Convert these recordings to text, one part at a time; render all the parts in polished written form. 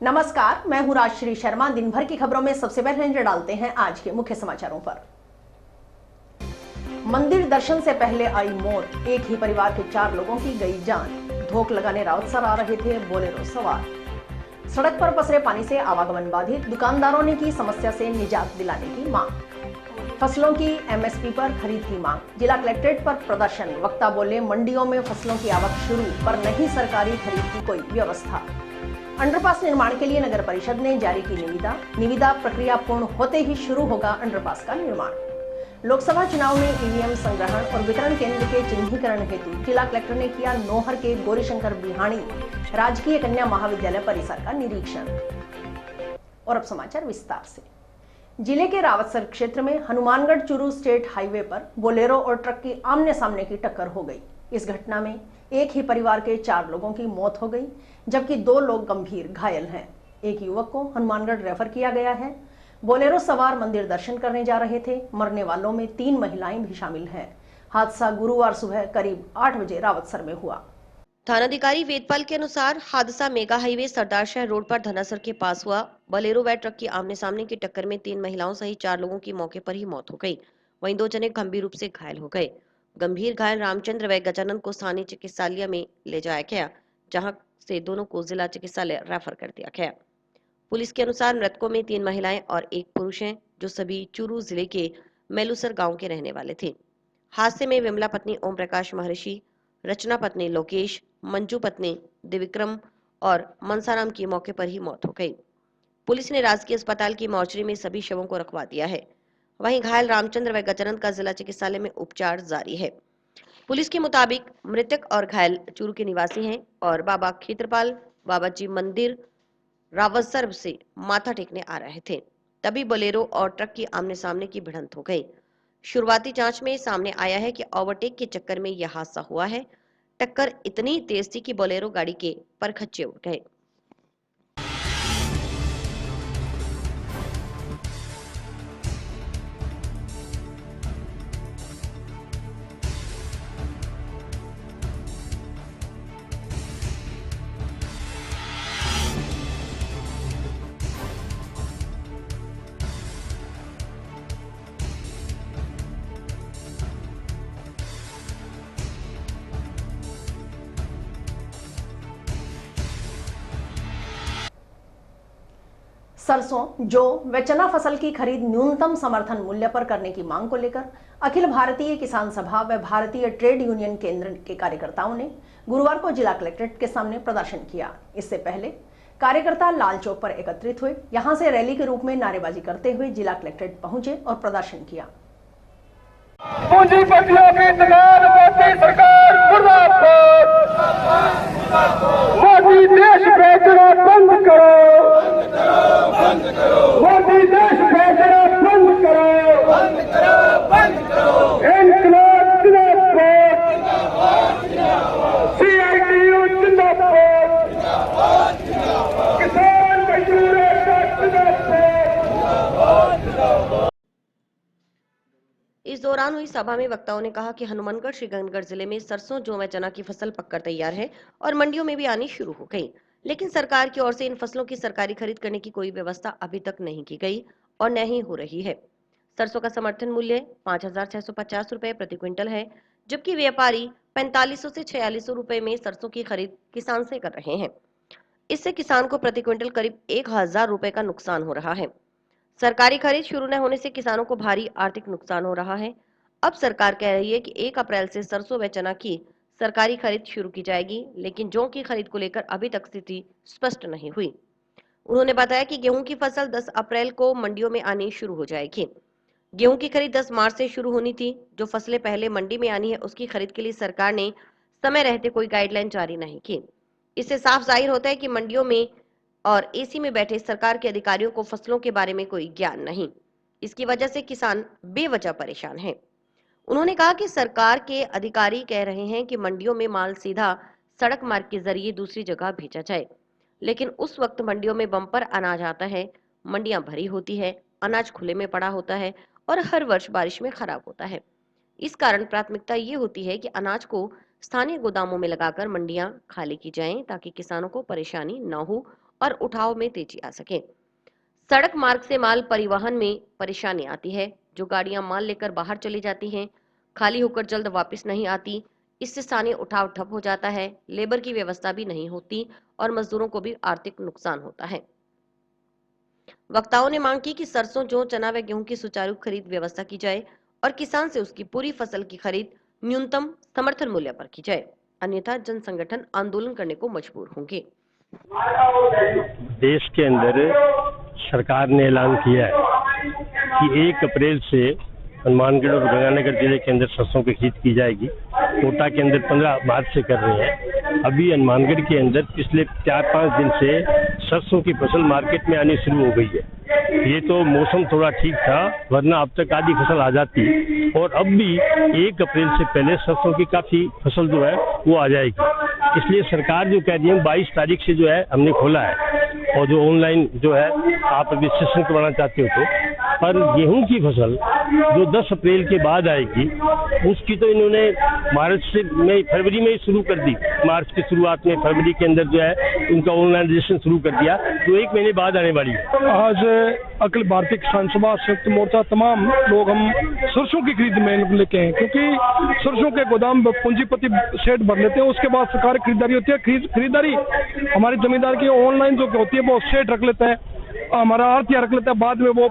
नमस्कार, मैं हूं राजश्री शर्मा। दिन भर की खबरों में सबसे पहले नजर डालते हैं आज के मुख्य समाचारों पर। मंदिर दर्शन से पहले आई मौत, एक ही परिवार के 4 लोगों की गई जान। धोख लगाने राउतसर आ रहे थे बोलेरो सवार। सड़क पर पसरे पानी से आवागमन बाधित, दुकानदारों ने की समस्या से निजात दिलाने की मांग। फसलों की एमएसपी पर खरीद की मांग, जिला कलेक्ट्रेट पर प्रदर्शन। वक्ता बोले, मंडियों में फसलों की आवक शुरू, पर नहीं सरकारी खरीद की कोई व्यवस्था। अंडरपास निर्माण के लिए नगर परिषद ने जारी की निविदा प्रक्रिया पूर्ण होते ही शुरू होगा अंडरपास का निर्माण। लोकसभा चुनाव में ईवीएम संग्रहण और वितरण केंद्र के चिन्हीकरण हेतु जिला कलेक्टर ने किया नौहर के गौरीशंकर बिहाणी राजकीय कन्या महाविद्यालय परिसर का निरीक्षण। और अब समाचार विस्तार से। जिले के रावतसर क्षेत्र में हनुमानगढ़ चूरू स्टेट हाईवे पर बोलेरो और ट्रक की आमने सामने की टक्कर हो गई। इस घटना में एक ही परिवार के 4 लोगों की मौत हो गई, जबकि 2 लोग गंभीर घायल हैं। एक युवक को हनुमानगढ़ रेफर किया गया है। बोलेरो सवार मंदिर दर्शन करने जा रहे थे। मरने वालों में 3 महिलाएं भी शामिल हैं। हादसा गुरुवार सुबह करीब 8 बजे रावतसर में हुआ। थानाधिकारी वेदपाल के अनुसार हादसा मेगा हाईवे सरदार शहर रोड पर धनासर के पास हुआ। बोलेरो व ट्रक की आमने सामने की टक्कर में 3 महिलाओं सहित 4 लोगों की मौके पर ही मौत हो गई। वहीं 2 जने गंभीर रूप से घायल हो गए। गंभीर घायल रामचंद्र व गजानंद को स्थानीय चिकित्सालय में ले जाया गया, जहां से दोनों को जिला चिकित्सालय रेफर कर दिया गया। पुलिस के अनुसार मृतकों में 3 महिलाएं और 1 पुरुष हैं, जो सभी चूरू जिले के मेलूसर गांव के रहने वाले थे। हादसे में विमला पत्नी ओम प्रकाश महर्षि, रचना पत्नी लोकेश, मंजू पत्नी दिविक्रम और मनसाराम की मौके पर ही मौत हो गई। पुलिस ने राजकीय अस्पताल की मॉर्चरी में सभी शवों को रखवा दिया है। वहीं घायल रामचंद्र व गजानंद का जिला चिकित्सालय में उपचार जारी है। पुलिस के मुताबिक मृतक और घायल चूरू के निवासी हैं और बाबा खेत्रपाल बाबा जी मंदिर रावतसर से माथा टेकने आ रहे थे। तभी बोलेरो और ट्रक की आमने सामने की भिड़ंत हो गई। शुरुआती जांच में सामने आया है कि ओवरटेक के चक्कर में यह हादसा हुआ है। टक्कर इतनी तेज थी कि बोलेरो गाड़ी के परखच्चे उड़ गए। सरसों, जौ व चना फसल की खरीद न्यूनतम समर्थन मूल्य पर करने की मांग को लेकर अखिल भारतीय किसान सभा व भारतीय ट्रेड यूनियन केंद्र के कार्यकर्ताओं ने गुरुवार को जिला कलेक्ट्रेट के सामने प्रदर्शन किया। इससे पहले कार्यकर्ता लाल चौक पर एकत्रित हुए। यहां से रैली के रूप में नारेबाजी करते हुए जिला कलेक्ट्रेट पहुंचे और प्रदर्शन किया। पूंजीपतियों की दलाल मोदी सरकार मुर्दाबाद। मोदी देश बेचना बंद करो, मोदी देश बेचना बंद करो, इनकलाब जिंदाबाद, CITU जिंदाबाद, किसान मजदूर एकता जिंदाबाद। इस दौरान हुई सभा में वक्ताओं ने कहा कि हनुमानगढ़ श्रीगंजगढ़ जिले में सरसों, जौ व चना की फसल पककर तैयार है और मंडियों में भी आनी शुरू हो गई, लेकिन सरकार की ओर से इन फसलों की सरकारी खरीद करने की कोई व्यवस्था अभी तक नहीं की गई और न ही हो रही है। सरसों का समर्थन मूल्य 5,650 रुपए प्रति क्विंटल है, जबकि व्यापारी 4500 से 4600 रुपए में सरसों की खरीद किसान से कर रहे हैं। इससे किसान को प्रति क्विंटल करीब 1000 रुपए का नुकसान हो रहा है। सरकारी खरीद शुरू न होने से किसानों को भारी आर्थिक नुकसान हो रहा है। अब सरकार कह रही है कि 1 अप्रैल से सरसों व चना की सरकारी खरीद शुरू की जाएगी, लेकिन जौ की खरीद को लेकर अभी तक स्थिति स्पष्ट नहीं हुई। उन्होंने बताया कि गेहूं की फसल 10 अप्रैल को मंडियों में आनी शुरू हो जाएगी। गेहूं की खरीद 10 मार्च से शुरू होनी थी। जो फसलें पहले मंडी में आनी है, उसकी खरीद के लिए सरकार ने समय रहते कोई गाइडलाइन जारी नहीं की। इससे साफ जाहिर होता है कि मंडियों में और एसी में बैठे सरकार के अधिकारियों को फसलों के बारे में कोई ज्ञान नहीं। इसकी वजह से किसान बेवजह परेशान हैं। उन्होंने कहा कि सरकार के अधिकारी कह रहे हैं कि मंडियों में माल सीधा सड़क मार्ग के जरिए दूसरी जगह भेजा जाए, लेकिन उस वक्त मंडियों में बम्पर अनाज आता है, मंडियां भरी होती है, अनाज खुले में पड़ा होता है और हर वर्ष बारिश में खराब होता है। इस कारण प्राथमिकता ये होती है कि अनाज को स्थानीय गोदामों में लगाकर मंडियां खाली की जाएं, ताकि किसानों को परेशानी न हो और उठाव में तेजी आ सके। सड़क मार्ग से माल परिवहन में परेशानी आती है। जो गाड़ियां माल लेकर बाहर चली जाती हैं, खाली होकर जल्द वापस नहीं आती। इससे स्थानीय उठाव ठप हो जाता है, लेबर की व्यवस्था भी नहीं होती और मजदूरों को भी आर्थिक नुकसान होता है। वक्ताओं ने मांग की कि सरसों, जौ, चना व गेहूं की सुचारू खरीद व्यवस्था की जाए और किसान से उसकी पूरी फसल की खरीद न्यूनतम समर्थन मूल्य पर की जाए, अन्यथा जन संगठन आंदोलन करने को मजबूर होंगे। देश के अंदर सरकार ने ऐलान किया है कि 1 अप्रैल से हनुमानगढ़ और गंगानगर जिले के अंदर सरसों की खरीद की जाएगी। कोटा के अंदर 15 मार्च से कर रहे हैं। अभी हनुमानगढ़ के अंदर पिछले 4-5 दिन से सरसों की फसल मार्केट में आनी शुरू हो गई है। ये तो मौसम थोड़ा ठीक था, वरना अब तक आधी फसल आ जाती, और अब भी 1 अप्रैल से पहले सरसों की काफी फसल जो है वो आ जाएगी। इसलिए सरकार जो कह रही है 22 तारीख से जो है हमने खोला है, और जो ऑनलाइन जो है आप रजिस्ट्रेशन करवाना चाहते हो तो, पर गेहूं की फसल जो 10 अप्रैल के बाद आएगी उसकी तो इन्होंने फरवरी में ही शुरू कर दी। मार्च की शुरुआत में फरवरी के अंदर जो है उनका ऑनलाइन रजिस्ट्रेशन शुरू कर दिया, तो 1 महीने बाद आने वाली है। आज अखिल भारतीय किसान सभा संयुक्त मोर्चा तमाम लोग हम सरसों की खरीद में लेके हैं, क्योंकि सरसों के गोदाम पूंजीपति सेट भर लेते हैं, उसके बाद सरकारी खरीदारी होती है। खरीदारी हमारी जमींदार की ऑनलाइन जो होती है वो सेट रख लेता है, हमारा आरती रख लेता है, बाद में वो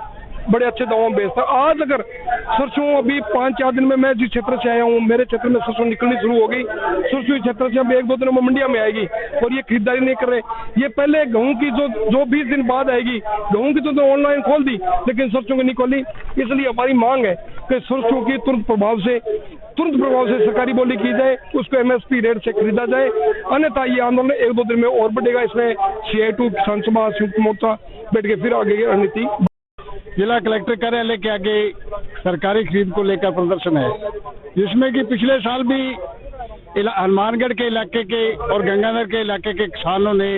बड़े अच्छे दामों में बेचता है। आज अगर सरसों अभी 5-4 दिन में, मैं जिस क्षेत्र से आया हूँ मेरे क्षेत्र में सरसों निकलनी शुरू हो गई। सरसों क्षेत्र से अब 1-2 दिनों में मंडिया में आएगी और ये खरीदारी नहीं कर रहे। ये पहले गेहूं की जो 20 दिन बाद आएगी, गेहूं की तो ऑनलाइन खोल दी लेकिन सरसों की नहीं खोली। इसलिए हमारी मांग है कि सरसों की तुरंत प्रभाव से सरकारी बोली की जाए, उसको MSP रेट से खरीदा जाए, अन्यथा ये आंदोलन 1-2 दिन में और बढ़ेगा। इसमें CI2 किसान सभा संयुक्त मोर्चा बैठ के फिर आगे रणनीति। जिला कलेक्टर कार्यालय के आगे सरकारी खरीद को लेकर प्रदर्शन है, जिसमें कि पिछले साल भी हनुमानगढ़ के इलाके के और गंगानगर के इलाके के किसानों ने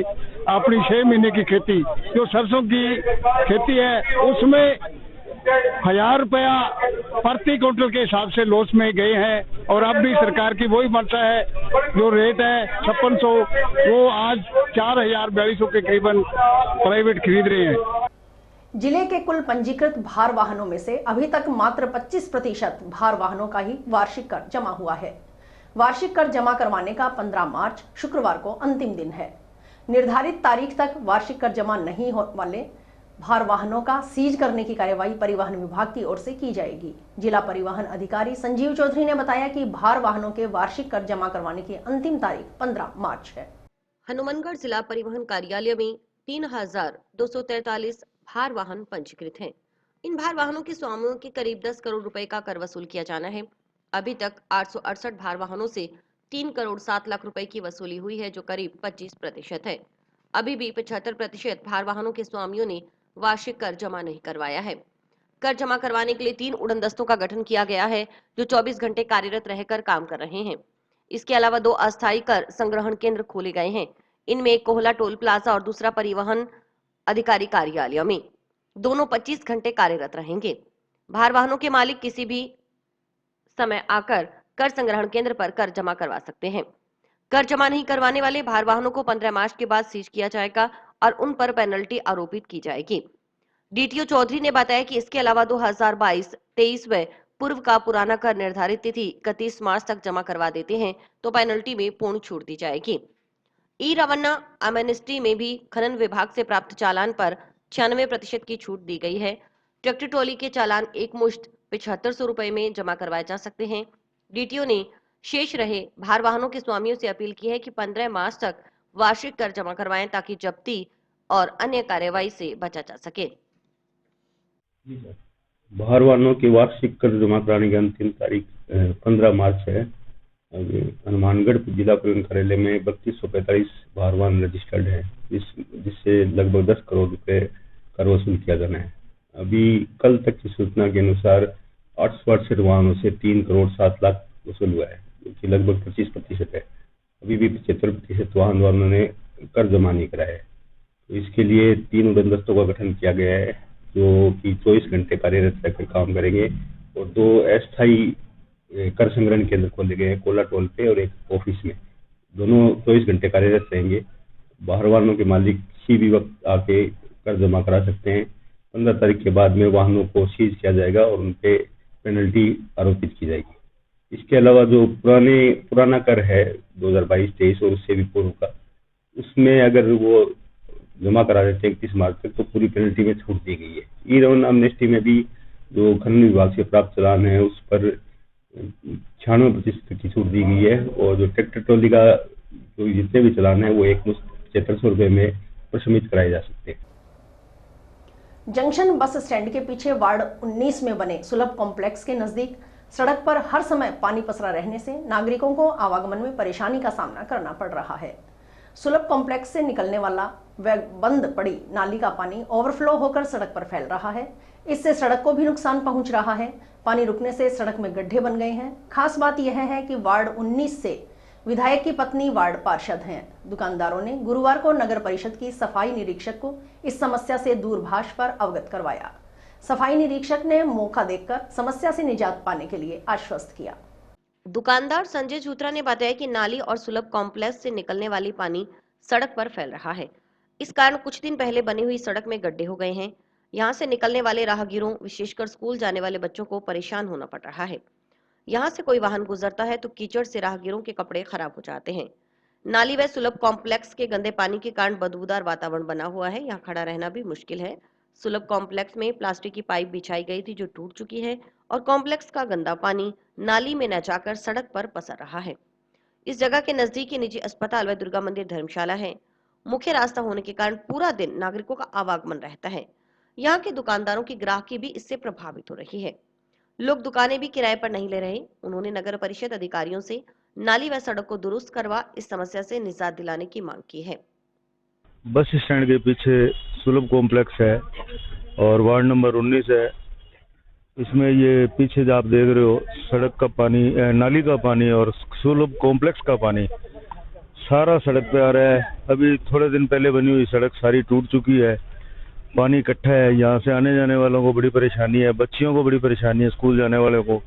अपनी 6 महीने की खेती, जो सरसों की खेती है, उसमें 1000 रुपया प्रति क्विंटल के हिसाब से लॉस में गए हैं। और अब भी सरकार की वही मंशा है, जो रेट है 5600, वो आज 4200 के करीबन प्राइवेट खरीद रहे हैं। जिले के कुल पंजीकृत भार वाहनों में से अभी तक मात्र 25% भार वाहनों का ही वार्षिक कर जमा हुआ है। वार्षिक कर जमा करवाने का 15 मार्च शुक्रवार को अंतिम दिन है। निर्धारित तारीख तक वार्षिक कर जमा नहीं होने वाले भार वाहनों का सीज करने की कार्यवाही परिवहन विभाग की ओर से की जाएगी। जिला परिवहन अधिकारी संजीव चौधरी ने बताया कि भार वाहनों के वार्षिक कर जमा करवाने की अंतिम तारीख 15 मार्च है। हनुमानगढ़ जिला परिवहन कार्यालय में 3243 भार वाहन पंजीकृत हैं। इन भार वाहनों के स्वामियों के करीब 10 करोड़ रुपए का कर वसूल किया जाना है। अभी तक 868 भार वाहनों से 3 करोड़ 7 लाख रुपए की वसूली हुई है, जो करीब 25% है। अभी भी 75% भार वाहनों के स्वामियों ने वार्षिक कर जमा नहीं करवाया है। कर जमा करवाने के लिए 3 उड़न दस्तों का गठन किया गया है, जो 24 घंटे कार्यरत रहकर काम कर रहे हैं। इसके अलावा 2 अस्थायी कर संग्रहण केंद्र खोले गए हैं। इनमें एक कोहला टोल प्लाजा और दूसरा परिवहन अधिकारी कार्यालय में। दोनों 25 घंटे कार्यरत रहेंगे। भार वाहनों के मालिक किसी भी समय आकर कर संग्रहण केंद्र पर कर जमा करवा सकते हैं। कर जमा नहीं करवाने वाले भार वाहनों को 15 मार्च के बाद सीज किया जाएगा और उन पर पेनल्टी आरोपित की जाएगी। DTO चौधरी ने बताया कि इसके अलावा 2022-23 व पूर्व का पुराना कर निर्धारित तिथि 31 मार्च तक जमा करवा देते हैं तो पेनल्टी में पूर्ण छूट दी जाएगी। ई रवाना एमनेस्टी में भी खनन विभाग से प्राप्त चालान पर 96% की छूट दी गई है। ट्रैक्टर ट्रॉली के चालान एक मुश्त 7500 रुपए में जमा करवाए जा सकते हैं। DTO ने शेष रहे भार वाहनों के स्वामियों से अपील की है कि 15 मार्च तक वार्षिक कर जमा करवाएं, ताकि जब्ती और अन्य कार्यवाही से बचा जा सके। भार वाहनों के वार्षिक कर जमा कराने की अंतिम तारीख 15 मार्च है। हनुमानगढ़ जिला परिवहन कार्यालय में 3245 भार वाहन रजिस्टर्ड है, जिससे लगभग 10 करोड़ रुपए कर वसूल किया जाना है। अभी कल तक की सूचना के अनुसार 868 वाहनों से 3 करोड़ 7 लाख वसूल हुआ है, जो कि लगभग 25% है। अभी भी 75% वाहनों ने कर जमा नहीं कराया है। तो इसके लिए 3 उड़न दस्तों का गठन किया गया है, जो कि 24 घंटे कार्यरत रहकर काम करेंगे, और 2 अस्थायी कर संग्रहण केंद्र खोले गए हैं, कोला टोल पे और एक ऑफिस में। दोनों 24 घंटे कार्यरत रहेंगे। भार वाहनों के मालिक किसी भी वक्त आके कर जमा करा सकते हैं। 15 तारीख के बाद में वाहनों को सीज किया जाएगा और उन पे पेनल्टी आरोपित की जाएगी। इसके अलावा जो पुराना कर है 2022-23 और उससे भी पूर्व का, उसमें अगर वो जमा करा देते हैं 31 मार्च तक तो पूरी पेनल्टी में छूट दी गई है। ई रेवन अमनेस्टी में भी जो खनन विभाग से प्राप्त चालान है उस पर 96% की छूट दी गई है और जो ट्रैक्टर ट्रॉली का जो जितने भी चालान है वो एकमुश्त 7500 रुपये में प्रशमित कराए जा सकते हैं। जंक्शन बस स्टैंड के पीछे वार्ड 19 में बने सुलभ कॉम्प्लेक्स के नजदीक सड़क पर हर समय पानी पसरा रहने से नागरिकों को आवागमन में परेशानी का सामना करना पड़ रहा है। सुलभ कॉम्प्लेक्स से निकलने वाला व बंद पड़ी नाली का पानी ओवरफ्लो होकर सड़क पर फैल रहा है। इससे सड़क को भी नुकसान पहुंच रहा है। पानी रुकने से सड़क में गड्ढे बन गए हैं। खास बात यह है कि वार्ड 19 से विधायक की पत्नी वार्ड पार्षद हैं। दुकानदारों ने गुरुवार को नगर परिषद की सफाई निरीक्षक को इस समस्या से दूरभाष पर अवगत करवाया। सफाई निरीक्षक ने मौका देखकर समस्या से निजात पाने के लिए आश्वस्त किया। दुकानदार संजय झूत्रा ने बताया कि नाली और सुलभ कॉम्प्लेक्स से निकलने वाली पानी सड़क पर फैल रहा है। इस कारण कुछ दिन पहले बनी हुई सड़क में गड्ढे हो गए हैं। यहाँ से निकलने वाले राहगीरों, विशेषकर स्कूल जाने वाले बच्चों को परेशान होना पड़ रहा है। यहाँ से कोई वाहन गुजरता है तो कीचड़ से राहगीरों के कपड़े खराब हो जाते हैं। नाली व सुलभ कॉम्प्लेक्स के गंदे पानी के कारण बदबूदार वातावरण बना हुआ है। यहाँ खड़ा रहना भी मुश्किल है। सुलभ कॉम्प्लेक्स में प्लास्टिक की पाइप बिछाई गई थी जो टूट चुकी है और कॉम्प्लेक्स का गंदा पानी नाली में न जाकर सड़क पर पसर रहा है। इस जगह के नजदीक ही निजी अस्पताल व दुर्गा मंदिर धर्मशाला है। मुख्य रास्ता होने के कारण पूरा दिन नागरिकों का आवागमन रहता है। यहाँ के दुकानदारों की ग्राहकी भी इससे प्रभावित हो रही है। लोग दुकानें भी किराए पर नहीं ले रहे। उन्होंने नगर परिषद अधिकारियों से नाली व सड़क को दुरुस्त करवा इस समस्या से निजात दिलाने की मांग की है। बस स्टैंड के पीछे सुलभ कॉम्प्लेक्स है और वार्ड नंबर 19 है। इसमें ये पीछे जो आप देख रहे हो सड़क का पानी, नाली का पानी और सुलभ कॉम्प्लेक्स का पानी सारा सड़क पे आ रहा है। अभी थोड़े दिन पहले बनी हुई सड़क सारी टूट चुकी है। पानी इकट्ठा है। यहाँ से आने जाने वालों को बड़ी परेशानी है, बच्चियों को बड़ी परेशानी है। स्कूल जाने वाले को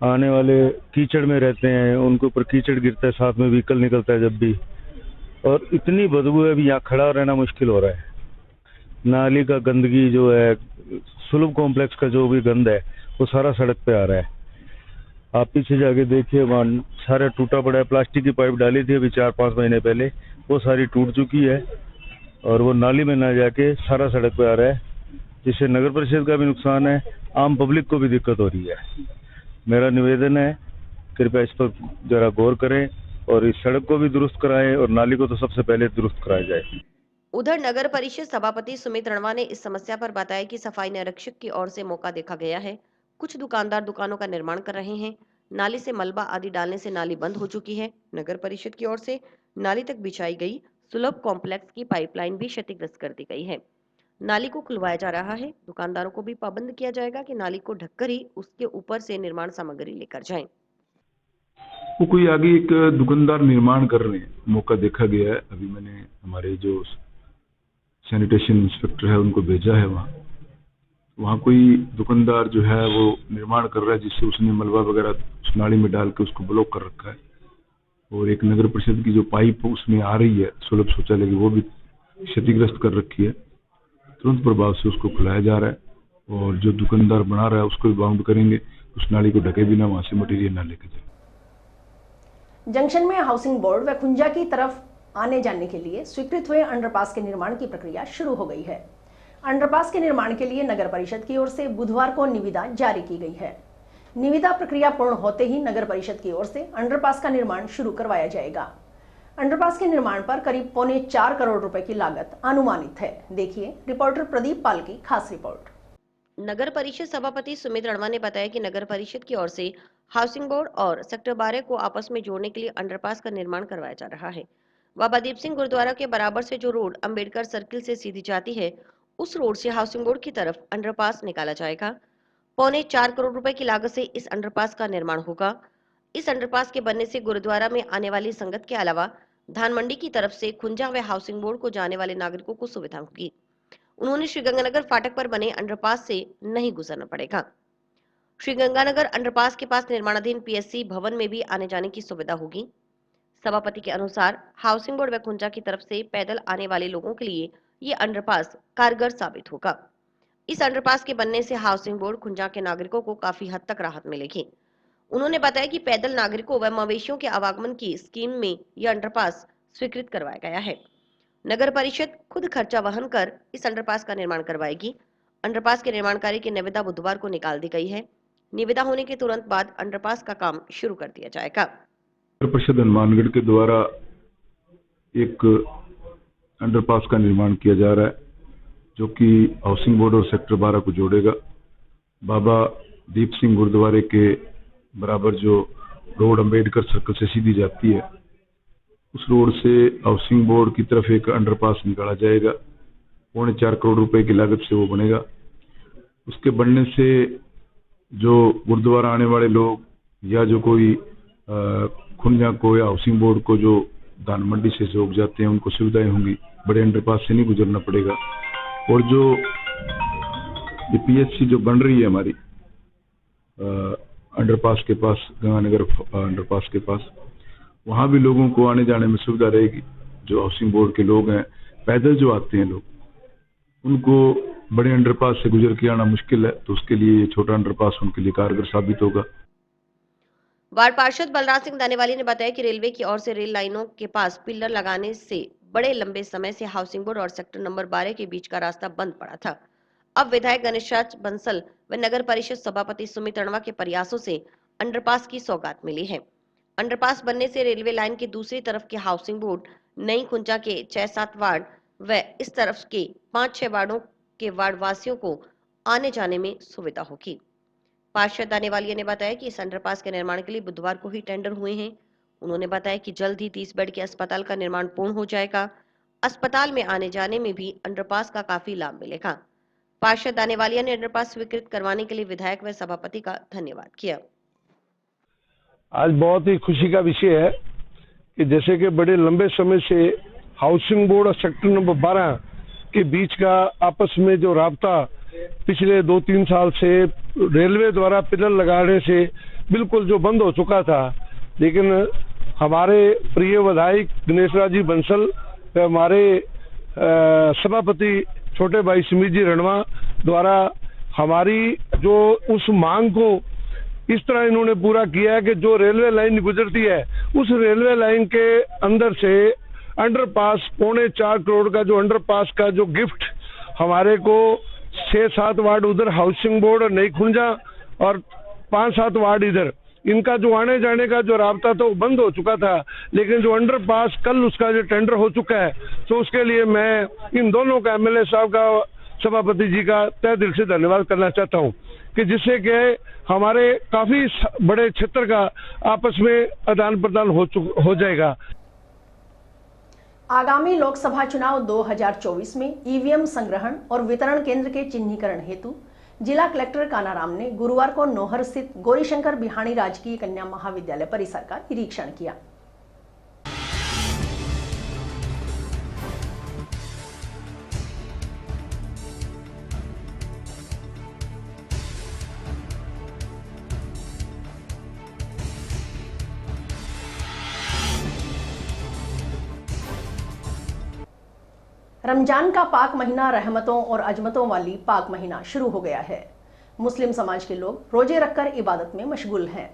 आने वाले कीचड़ में रहते हैं, उनके ऊपर कीचड़ गिरता है, साथ में व्हीकल निकलता है जब भी, और इतनी बदबू है अभी यहाँ खड़ा रहना मुश्किल हो रहा है। नाली का गंदगी जो है, सुलभ कॉम्प्लेक्स का जो भी गंद है वो सारा सड़क पे आ रहा है। आप पीछे जाके देखिए, वहाँ सारा टूटा पड़ा है। प्लास्टिक की पाइप डाली थी अभी 4-5 महीने पहले, वो सारी टूट चुकी है और वो नाली में ना जाके सारा सड़क पे आ रहा है, जिससे नगर परिषद का भी नुकसान है, आम पब्लिक को भी दिक्कत हो रही है। मेरा निवेदन है कृपया इस पर जरा गौर करें और इस सड़क को भी दुरुस्त कराएं और नाली को तो सबसे पहले दुरुस्त कराया जाए। उधर नगर परिषद सभापति सुमित रणवा ने इस समस्या पर बताया कि सफाई निरीक्षक की ओर से मौका देखा गया है। कुछ दुकानदार दुकानों का निर्माण कर रहे हैं। नाली से मलबा आदि डालने से नाली बंद हो चुकी है। नगर परिषद की ओर से नाली तक बिछाई गई सुलभ कॉम्प्लेक्स की पाइपलाइन भी क्षतिग्रस्त कर दी गई है। नाली को खुलवाया जा रहा है। दुकानदारों को भी पाबंद किया जाएगा कि नाली को ढककर ही उसके ऊपर से निर्माण सामग्री लेकर जाएं। वो कोई आगे एक दुकानदार निर्माण कर रहे हैं, मौका देखा गया है। अभी मैंने हमारे जो सैनिटेशन इंस्पेक्टर है उनको भेजा है। वहाँ कोई दुकानदार जो है वो निर्माण कर रहा है, जिससे उसने मलबा वगैरह उस नाली में डाल के उसको ब्लॉक कर रखा है। और एक नगर परिषद की जो पाइप उसमें आ रही है सुलभ शौचालय की, वो भी क्षतिग्रस्त कर रखी है। तुरंत प्रभाव से उसको खुलाया जा रहा है और जो दुकानदार बना रहा है उसको भी बाउंड करेंगे, उस नाली को ढके बिना वहां से मटेरियल ना लेके जाए। जंक्शन में हाउसिंग बोर्ड व खुंजा की तरफ आने जाने के लिए स्वीकृत हुए अंडरपास के निर्माण की प्रक्रिया शुरू हो गई है। अंडरपास के निर्माण के लिए नगर परिषद की ओर से बुधवार को निविदा जारी की गई है। निविदा प्रक्रिया पूर्ण होते ही नगर परिषद की ओर से अंडरपास का निर्माण शुरू करवाया जाएगा। अंडरपास के निर्माण पर करीब 4.25 करोड़ रुपए की लागत अनुमानित है। देखिए रिपोर्टर प्रदीप पाल की खास रिपोर्ट। नगर परिषद सभापति सुमित रणवा ने बताया कि नगर परिषद की ओर से हाउसिंग बोर्ड और सेक्टर 12 को आपस में जोड़ने के लिए अंडरपास का निर्माण करवाया जा रहा है। बाबा दीप सिंह गुरुद्वारा के बराबर से जो रोड अंबेडकर सर्किल से सीधी जाती है, उस रोड से हाउसिंग बोर्ड की तरफ अंडरपास निकाला जाएगा। 4.25 करोड़ रुपए की लागत से इस अंडरपास का निर्माण होगा। इस अंडरपास के बनने से गुरुद्वारा में आने वाली संगत के अलावा धान मंडी की तरफ से खुंजा व हाउसिंग बोर्ड को जाने वाले नागरिकों को सुविधा होगी। उन्होंने श्रीगंगानगर फाटक पर बने अंडरपास से नहीं गुजरना पड़ेगा। श्रीगंगानगर अंडरपास के पास निर्माणाधीन पीएससी भवन में भी आने जाने की सुविधा होगी। सभापति के अनुसार हाउसिंग बोर्ड व खुंजा की तरफ से पैदल आने वाले लोगों के लिए ये अंडरपास कारगर साबित होगा। इस अंडरपास के बनने से हाउसिंग बोर्ड खुंजा के नागरिकों को काफी हद तक राहत मिलेगी। उन्होंने बताया कि पैदल नागरिकों व मवेशियों के आवागमन की स्कीम में यह अंडरपास स्वीकृत करवाया गया है। नगर परिषद खुद खर्चा वहन कर इस अंडरपास का निर्माण करवाएगी। अंडरपास के निर्माण कार्य की निविदा बुधवार को निकाल दी गई है। निविदा होने के तुरंत बाद अंडरपास का काम शुरू कर दिया जाएगा। नगर परिषद हनुमानगढ़ के द्वारा एक अंडरपास का निर्माण किया जा रहा है, जो कि हाउसिंग बोर्ड और सेक्टर 12 को जोड़ेगा। बाबा दीप सिंह गुरुद्वारे के बराबर जो रोड अंबेडकर सर्कल से सीधी जाती है, उस रोड से हाउसिंग बोर्ड की तरफ एक अंडरपास निकाला जाएगा। 4.25 करोड़ रुपए की लागत से वो बनेगा। उसके बनने से जो गुरुद्वारा आने वाले लोग या जो कोई खुंजा को या हाउसिंग बोर्ड को जो दान मंडी से जोग जाते हैं, उनको सुविधाएं होंगी। बड़े अंडरपास से नहीं गुजरना पड़ेगा। और जो ये पीएचसी जो बन रही है हमारी अंडरपास के पास, गंगानगर अंडरपास के पास, वहां भी लोगों को आने जाने में सुविधा रहेगी। जो हाउसिंग बोर्ड के लोग हैं, पैदल जो आते हैं लोग, उनको बड़े अंडरपास से गुजर के आना मुश्किल है, तो उसके लिए ये छोटा अंडरपास उनके लिए कारगर साबित होगा। वार्ड पार्षद बलराज सिंह दानेवाली ने बताया कि रेलवे की ओर से रेल लाइनों के पास पिलर लगाने से बड़े लंबे समय से हाउसिंग बोर्ड और सेक्टर नंबर 12 के बीच का रास्ता बंद पड़ा था। अब विधायक गणेश राज बंसल व नगर परिषद सभापति सुमित अणवा के प्रयासों से अंडरपास की सौगात मिली है। अंडरपास बनने से रेलवे लाइन के दूसरी तरफ के हाउसिंग बोर्ड, नई खुंजा के 6-7 वार्ड व इस तरफ के 5-6 वार्डों के वार्ड वासियों को आने जाने में सुविधा होगी। पार्षद दानेवालिया ने बताया कि इस अंडरपास के निर्माण के लिए बुधवार को ही टेंडर हुए हैं। उन्होंने बताया कि जल्द ही 30 बेड के अस्पताल का निर्माण पूर्ण हो जाएगा। अस्पताल में आने जाने में भी अंडरपास का काफी लाभ मिलेगा। पार्षद दानेवालिया ने अंडरपास स्वीकृत करवाने के लिए विधायक व सभापति का धन्यवाद किया। आज बहुत ही खुशी का विषय है कि जैसे कि बड़े लंबे समय से हाउसिंग बोर्ड और सेक्टर नंबर 12 के बीच का आपस में जो राब्ता पिछले 2-3 साल से रेलवे द्वारा पिलर लगाने से बिल्कुल जो बंद हो चुका था, लेकिन हमारे प्रिय विधायक गणेश राज जी बंसल व हमारे सभापति छोटे भाई सुमित जी रणवा द्वारा हमारी जो उस मांग को इस तरह इन्होंने पूरा किया है कि जो रेलवे लाइन गुजरती है, उस रेलवे लाइन के अंदर से अंडरपास 4.25 करोड़ का जो अंडरपास का जो गिफ्ट हमारे को 6-7 वार्ड उधर हाउसिंग बोर्ड और नई खुंजा और 5-7 वार्ड इधर, इनका जो आने जाने का जो रास्ता था वो बंद हो चुका था, लेकिन जो अंडरपास कल उसका जो टेंडर हो चुका है, तो उसके लिए मैं इन दोनों का, एमएलए साहब का, सभापति जी का तहे दिल से धन्यवाद करना चाहता हूं कि जिससे कि हमारे काफी बड़े क्षेत्र का आपस में आदान प्रदान हो जाएगा। आगामी लोकसभा चुनाव 2024 में ईवीएम संग्रहण और वितरण केंद्र के चिन्हीकरण हेतु जिला कलेक्टर कानाराम ने गुरुवार को नौहर स्थित गौरीशंकर बिहाणी राजकीय कन्या महाविद्यालय परिसर का निरीक्षण किया। रमजान का पाक महीना रहमतों और अजमतों वाली पाक महीना शुरू हो गया है। मुस्लिम समाज के लोग रोजे रखकर इबादत में मशगूल हैं।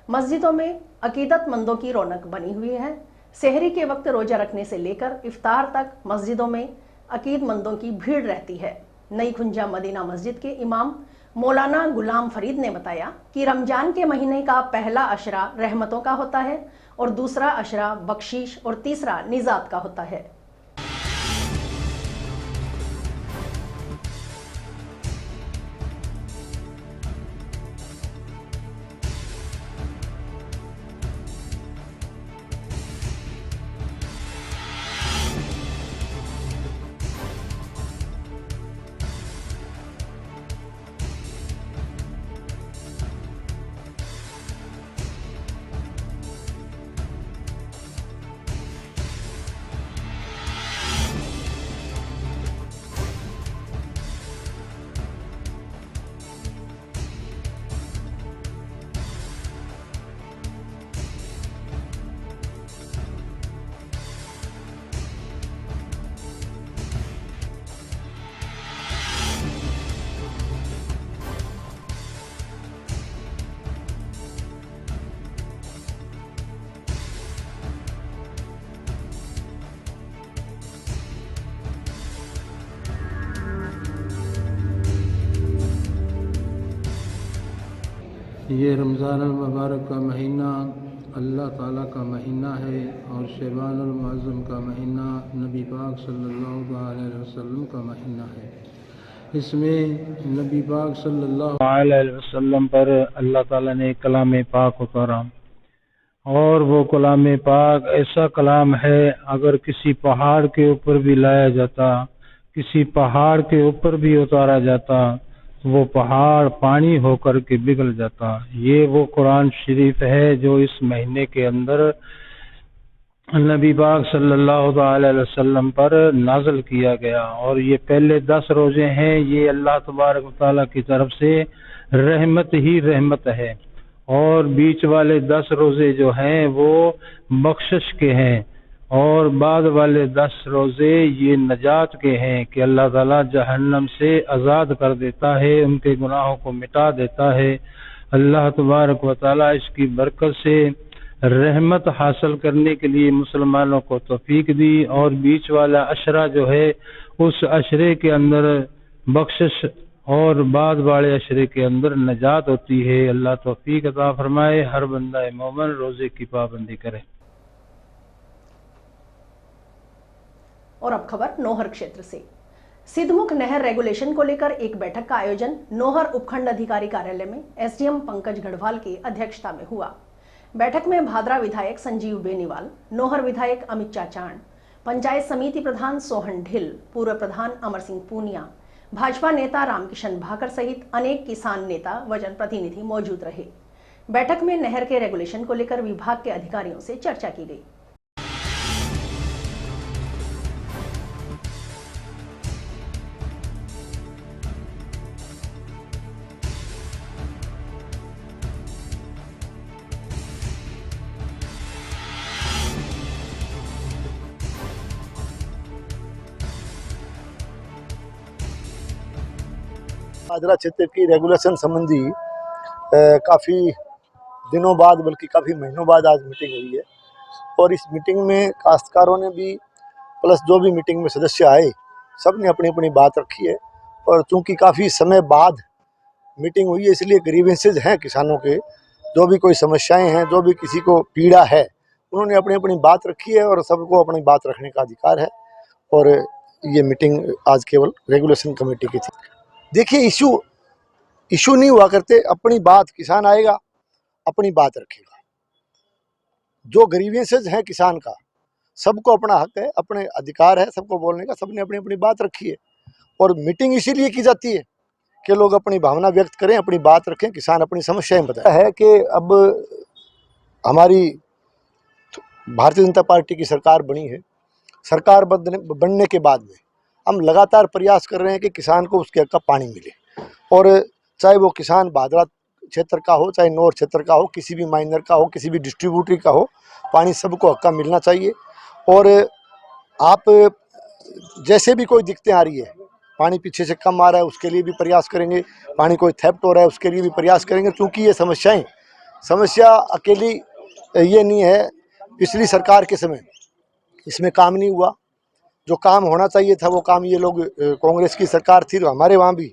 मस्जिदों में अकीदतमंदों की रौनक बनी हुई है। सहरी के वक्त रोजा रखने से लेकर इफ्तार तक मस्जिदों में अकीदतमंदों की भीड़ रहती है। नई खुंजा मदीना मस्जिद के इमाम मौलाना गुलाम फरीद ने बताया कि रमजान के महीने का पहला अशरा रहमतों का होता है और दूसरा अशरा बख्शीश और तीसरा निजात का होता है। ये रमज़ान मुबारक का महीना अल्लाह ताला का महीना है और शबानुल मुअज़्ज़म का महीना नबी पाक सल्लल्लाहु अलैहि वसल्लम का महीना है। इसमें नबी पाक सल्लल्लाहु अलैहि वसल्लम पर अल्लाह ताला ने कलाम पाक उतारा और वो कलाम पाक ऐसा कलाम है, अगर किसी पहाड़ के ऊपर भी लाया जाता, किसी पहाड़ के ऊपर भी उतारा जाता, वो पहाड़ पानी होकर के पिघल जाता। ये वो कुरान शरीफ है जो इस महीने के अंदर नबी पाक सल्लल्लाहु अलैहि वसल्लम पर नाज़िल किया गया। और ये पहले 10 रोजे हैं, ये अल्लाह तबारक व तआला की तरफ से रहमत ही रहमत है, और बीच वाले 10 रोजे जो हैं वो बख्शिश के हैं, और बाद वाले 10 रोजे ये नजात के हैं कि अल्लाह ताला जहन्नम से आज़ाद कर देता है, उनके गुनाहों को मिटा देता है। अल्लाह तबारक व तआला इसकी बरकत से रहमत हासिल करने के लिए मुसलमानों को तौफीक दी, और बीच वाला अशरा जो है उस अशरे के अंदर बख्शिश और बाद वाले अशरे के अंदर नजात होती है। अल्लाह तौफीक अता फरमाए, हर बंदा मोमिन रोजे की पाबंदी करे। और अब खबर नौहर क्षेत्र से। सिद्धमुख नहर रेगुलेशन को लेकर एक बैठक का आयोजन नौहर उपखंड अधिकारी कार्यालय में एसडीएम पंकज गढ़वाल की अध्यक्षता में हुआ। बैठक में भादरा विधायक संजीव बेनीवाल, नौहर विधायक अमित चाचाण, पंचायत समिति प्रधान सोहन ढिल, पूर्व प्रधान अमर सिंह पूनिया, भाजपा नेता रामकिशन भाकर सहित अनेक किसान नेता व जनप्रतिनिधि मौजूद रहे। बैठक में नहर के रेगुलेशन को लेकर विभाग के अधिकारियों से चर्चा की गई। भादरा क्षेत्र की रेगुलेशन संबंधी काफ़ी दिनों बाद, बल्कि काफ़ी महीनों बाद आज मीटिंग हुई है, और इस मीटिंग में काश्तकारों ने भी प्लस जो भी मीटिंग में सदस्य आए सब ने अपनी अपनी बात रखी है। और चूंकि काफ़ी समय बाद मीटिंग हुई है, इसलिए ग्रीवेंसेज हैं किसानों के, जो भी कोई समस्याएं हैं, जो भी किसी को पीड़ा है, उन्होंने अपनी अपनी बात रखी है और सबको अपनी बात रखने का अधिकार है। और ये मीटिंग आज केवल रेगुलेशन कमेटी की थी। देखिए, इशू नहीं हुआ करते, अपनी बात किसान आएगा अपनी बात रखेगा। जो ग्रीवेंसेज है किसान का, सबको अपना हक है, अपने अधिकार है सबको बोलने का, सबने अपनी अपनी बात रखी है। और मीटिंग इसीलिए की जाती है कि लोग अपनी भावना व्यक्त करें, अपनी बात रखें, किसान अपनी समस्याएं बताएं। है कि अब हमारी भारतीय जनता पार्टी की सरकार बनी है। सरकार बनने के बाद में हम लगातार प्रयास कर रहे हैं कि किसान को उसके हक का पानी मिले, और चाहे वो किसान भादरा क्षेत्र का हो, चाहे नौर क्षेत्र का हो, किसी भी माइनर का हो, किसी भी डिस्ट्रीब्यूटरी का हो, पानी सबको हक का मिलना चाहिए। और आप जैसे भी कोई दिक्कतें आ रही है, पानी पीछे से कम आ रहा है उसके लिए भी प्रयास करेंगे, पानी कोई थेफ्ट हो रहा है उसके लिए भी प्रयास करेंगे, क्योंकि ये समस्या अकेली ये नहीं है। पिछली सरकार के समय इसमें काम नहीं हुआ, जो काम होना चाहिए था वो काम ये लोग, कांग्रेस की सरकार थी तो हमारे वहाँ भी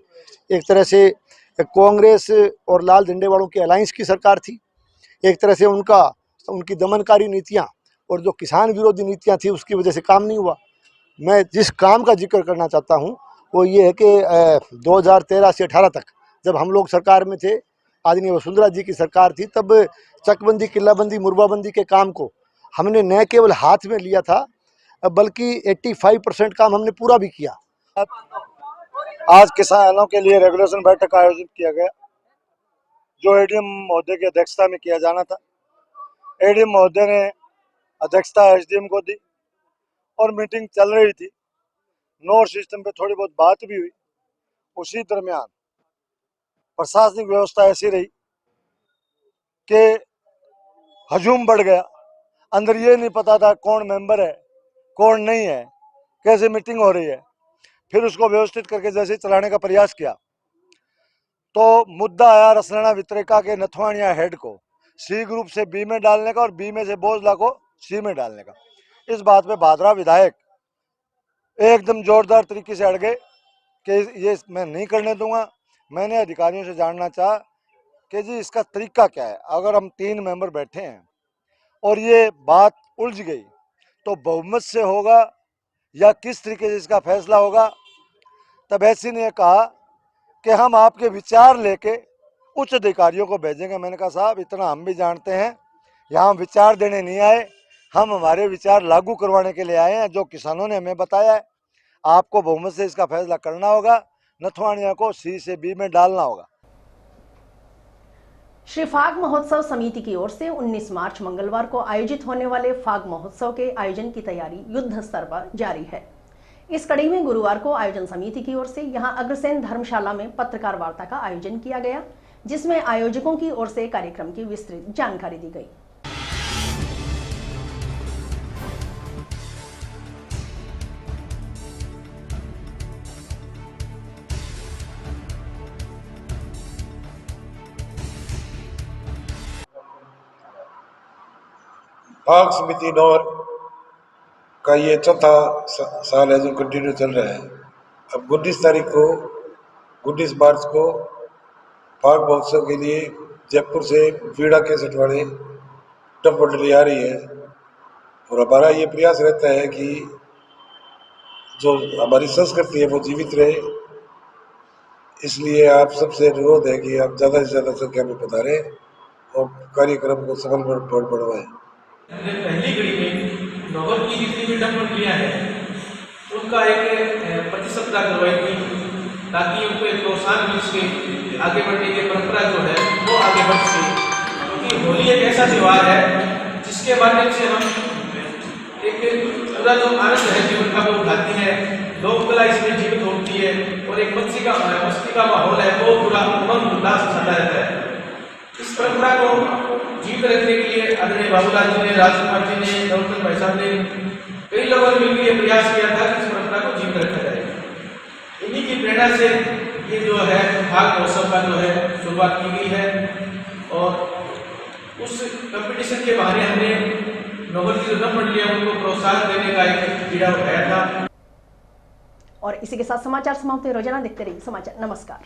एक तरह से कांग्रेस और लाल झंडे वालों की अलायंस की सरकार थी। एक तरह से उनकी दमनकारी नीतियाँ और जो किसान विरोधी नीतियाँ थी उसकी वजह से काम नहीं हुआ। मैं जिस काम का जिक्र करना चाहता हूँ वो ये है कि 2013 से 18 तक जब हम लोग सरकार में थे, आदरणीय वसुंधरा जी की सरकार थी, तब चकबंदी, किल्लाबंदी, मुरबाबंदी के काम को हमने न केवल हाथ में लिया था बल्कि 85% काम हमने पूरा भी किया। आज किसानों के लिए रेगुलेशन बैठक आयोजित किया गया, जो एडीएम महोदय की अध्यक्षता में किया जाना था। एडीएम महोदय ने अध्यक्षता एसडीएम को दी और मीटिंग चल रही थी। नोर सिस्टम पे थोड़ी बहुत बात भी हुई। उसी दरमियान प्रशासनिक व्यवस्था ऐसी रही कि हजूम बढ़ गया। अंदर ये नहीं पता था कौन मेंबर है कौन नहीं है, कैसे मीटिंग हो रही है। फिर उसको व्यवस्थित करके जैसे चलाने का प्रयास किया तो मुद्दा आया रसलाना वितरिका के नथवानिया हेड को सी ग्रुप से बी में डालने का और बी में से बोझला को सी में डालने का। इस बात पे भादरा विधायक एकदम जोरदार तरीके से अड़ गए कि ये मैं नहीं करने दूंगा। मैंने अधिकारियों से जानना चाहा कि जी इसका तरीका क्या है। अगर हम 3 मेंबर बैठे हैं और ये बात उलझ गई तो बहुमत से होगा या किस तरीके से इसका फैसला होगा। तब ऐसी ने कहा कि हम आपके विचार लेके उच्च अधिकारियों को भेजेंगे। मैंने कहा साहब इतना हम भी जानते हैं, यहाँ विचार देने नहीं आए, हम हमारे विचार लागू करवाने के लिए आए हैं। जो किसानों ने हमें बताया है, आपको बहुमत से इसका फैसला करना होगा, नथवानिया को सी से बी में डालना होगा। श्री फाग महोत्सव समिति की ओर से 19 मार्च मंगलवार को आयोजित होने वाले फाग महोत्सव के आयोजन की तैयारी युद्ध स्तर पर जारी है। इस कड़ी में गुरुवार को आयोजन समिति की ओर से यहां अग्रसेन धर्मशाला में पत्रकार वार्ता का आयोजन किया गया, जिसमें आयोजकों की ओर से कार्यक्रम की विस्तृत जानकारी दी गई। फाग समिति नौर का ये चौथा साल है जो कंटिन्यू चल रहा है। अब 19 मार्च को फाग महोत्सव के लिए जयपुर से बीड़ा कैसेट वाले टप मंडली आ रही है और हमारा ये प्रयास रहता है कि जो हमारी संस्कृति है वो जीवित रहे। इसलिए आप सबसे अनुरोध है कि आप ज़्यादा से ज़्यादा संख्या में पधारें और कार्यक्रम को सफल बढ़वाएं। पहली घड़ी में नौकर की जितनी भी टप मंडलियाँ हैं उनका एक प्रतिशतता करवाई थी ताकि उनको एक प्रोत्साहन मिल सके, आगे बढ़ने की परंपरा जो है वो आगे बढ़ सके। क्योंकि होली एक ऐसा त्यौहार है जिसके माध्यम से हम एक पूरा जो आनंद है जीवन का वो उठाते हैं, लोक कला इसमें जीवित होती है और एक मस्ती का माहौल है वो पूरा उमंग उल्लास छाता रहता है। इस परंपरा को जीवित रखने के लिए आदरणीय बाबूलाल जी ने, राजकुमार जी ने, गौतम भाई साहब ने, कई लोगों ने मिलकर ये प्रयास किया था कि इस परंपरा को जीवित रखा जाए। इन्हीं की प्रेरणा से ये जो है फाग महोत्सव का जो है शुरुआत की गई है और उस कंपटीशन के बहाने हमने नौकर की जो टप मंडलियां उनको प्रोत्साहन देने का एक बीड़ा उठाया था। और इसी के साथ समाचार समाप्त। रोजाना देखते रहिए समाचार। नमस्कार।